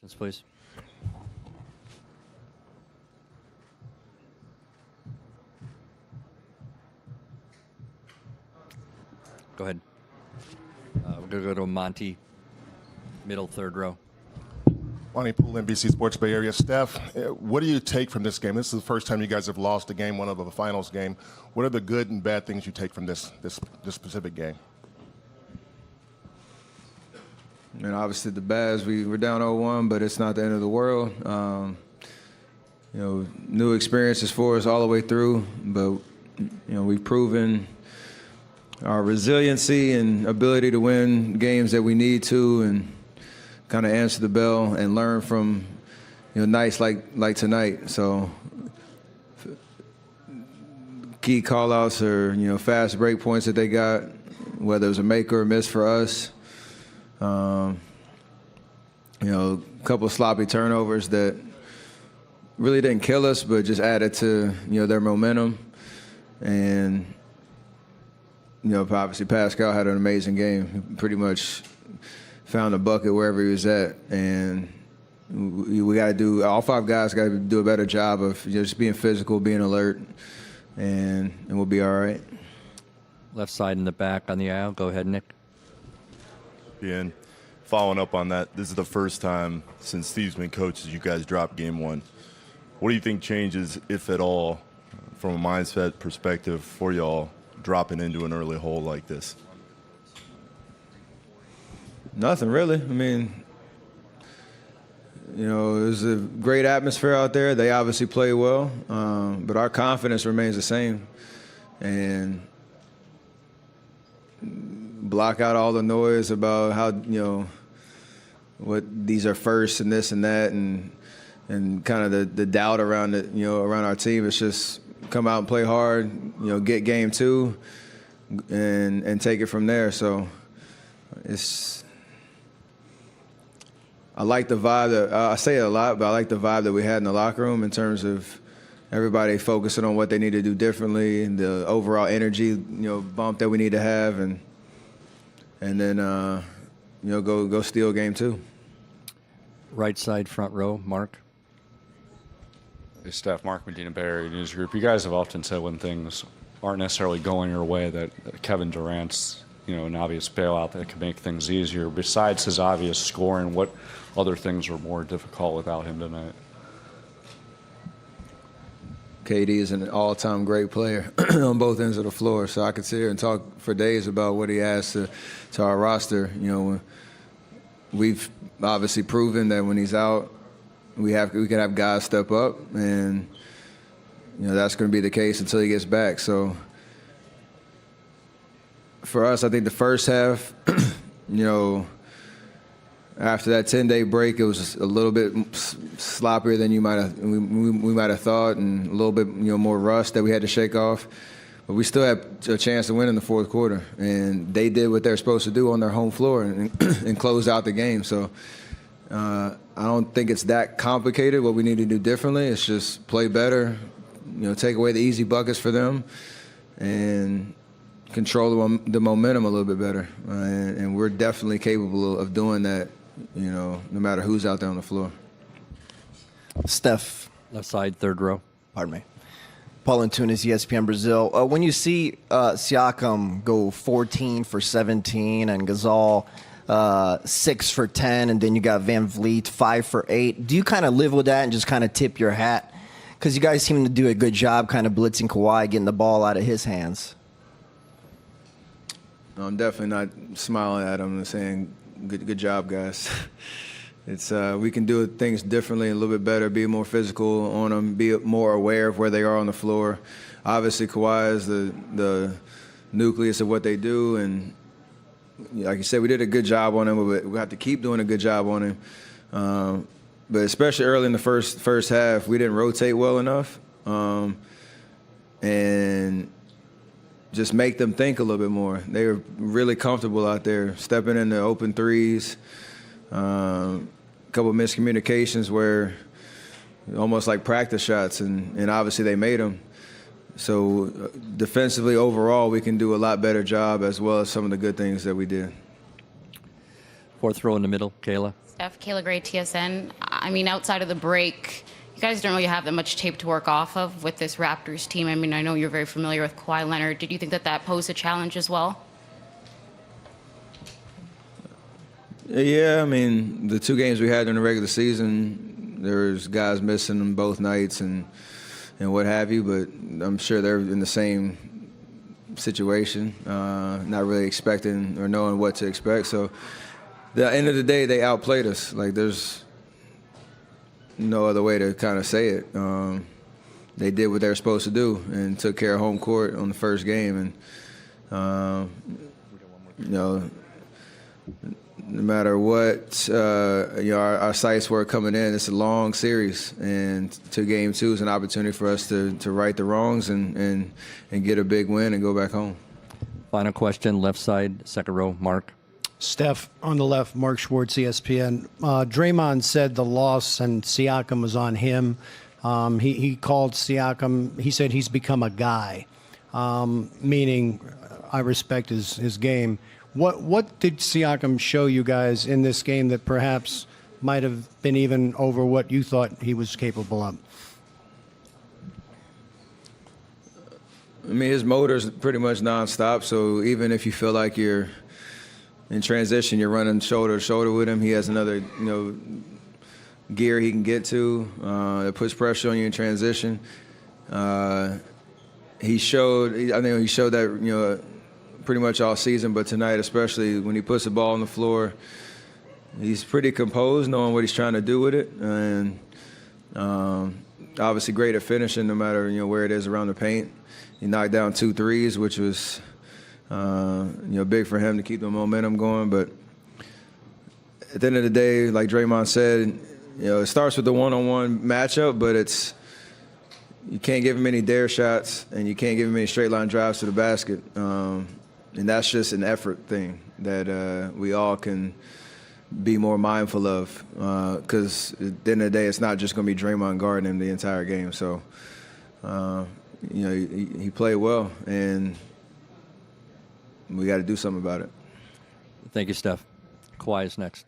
Questions, please. Go ahead. We're going to go to Monty, middle third row. Monty Poole, NBC Sports Bay Area. Steph, what do you take from this game? This is the first time you guys have lost a game, one of a finals game. What are the good and bad things you take from this specific game? And obviously the bads, we're down 0-1, but it's not the end of the world. New experiences for us all the way through, but we've proven our resiliency and ability to win games that we need to, and kind of answer the bell and learn from nights like tonight. So key call-outs are fast break points that they got, whether it was a make or a miss for us. A couple of sloppy turnovers that really didn't kill us, but just added to their momentum. And obviously Pascal had an amazing game. He pretty much found a bucket wherever he was at, and we got to do. All five guys got to do a better job of just being physical, being alert, and we'll be all right. Left side in the back on the aisle. Go ahead, Nick. And following up on that, this is the first time since Steve's been coach you guys dropped game one. What do you think changes, if at all, from a mindset perspective for y'all dropping into an early hole like this? Nothing really. I mean, it was a great atmosphere out there. They obviously play well, but our confidence remains the same. And block out all the noise about how what these are first and this and that, and kind of the doubt around it, around our team. It's just come out and play hard, get game two, and take it from there. So I like the vibe I say it a lot, but I like the vibe that we had in the locker room in terms of everybody focusing on what they need to do differently, and the overall energy, bump that we need to have, and then go steal game two. Right side front row, Mark. Hey, Steph, Mark Medina, Bay Area News Group. You guys have often said when things aren't necessarily going your way that Kevin Durant's, an obvious bailout that could make things easier. Besides his obvious scoring, what other things were more difficult without him tonight? KD is an all-time great player on both ends of the floor, so I could sit here and talk for days about what he adds to our roster. We've obviously proven that when he's out, we can have guys step up, and that's going to be the case until he gets back. So for us, I think the first half, after that 10-day break, it was just a little bit sloppier than we might have thought, and a little bit more rust that we had to shake off. But we still had a chance to win in the fourth quarter, and they did what they're supposed to do on their home floor and closed out the game. So I don't think it's that complicated. What we need to do differently is just play better, take away the easy buckets for them, and control the momentum a little bit better. And we're definitely capable of doing that, no matter who's out there on the floor. Steph. Left side, third row. Pardon me. Paul Antunes, ESPN Brazil. When you see Siakam go 14 for 17 and Gasol 6 for 10, and then you got Van Vliet 5 for 8, do you kind of live with that and just kind of tip your hat? Because you guys seem to do a good job kind of blitzing Kawhi, getting the ball out of his hands. I'm definitely not smiling at him and saying, good job, guys. It's we can do things differently, a little bit better, be more physical on them, be more aware of where they are on the floor. Obviously, Kawhi is the nucleus of what they do, and like you said, we did a good job on him, but we have to keep doing a good job on him. But especially early in the first half, we didn't rotate well enough, and just make them think a little bit more. They were really comfortable out there, stepping into open threes. A couple of miscommunications where almost like practice shots, and obviously they made them. So defensively, overall, we can do a lot better job, as well as some of the good things that we did. Fourth row in the middle, Kayla. Steph, Kayla Gray, TSN. I mean, outside of the break, you guys don't really have that much tape to work off of with this Raptors team. I mean, I know you're very familiar with Kawhi Leonard. Did you think that that posed a challenge as well? Yeah, I mean, the 2 games we had in the regular season, there was guys missing them both nights and what have you, but I'm sure they're in the same situation, not really expecting or knowing what to expect. So, at the end of the day, they outplayed us. Like, there's no other way to kind of say it. They did what they were supposed to do and took care of home court on the first game. And, you know, no matter what, our sights were coming in, it's a long series, and to game 2 is an opportunity for us to right the wrongs and get a big win and go back home. Final question, left side, second row, Mark. Steph, on the left, Mark Schwartz, ESPN. Draymond said the loss and Siakam was on him. He called Siakam, he said he's become a guy, meaning I respect his game. What did Siakam show you guys in this game that perhaps might have been even over what you thought he was capable of? I mean, his motor's pretty much nonstop, so even if you feel like you're in transition, you're running shoulder to shoulder with him, he has another, gear he can get to that puts pressure on you in transition. I think he showed that, pretty much all season, but tonight especially when he puts the ball on the floor, he's pretty composed, knowing what he's trying to do with it, and obviously great at finishing no matter where it is around the paint. He knocked down 2 threes, which was big for him to keep the momentum going. But at the end of the day, like Draymond said, it starts with the one-on-one matchup, but you can't give him any dare shots and you can't give him any straight line drives to the basket. And that's just an effort thing that we all can be more mindful of, because at the end of the day, it's not just going to be Draymond guarding him the entire game. So, he played well, and we got to do something about it. Thank you, Steph. Kawhi is next.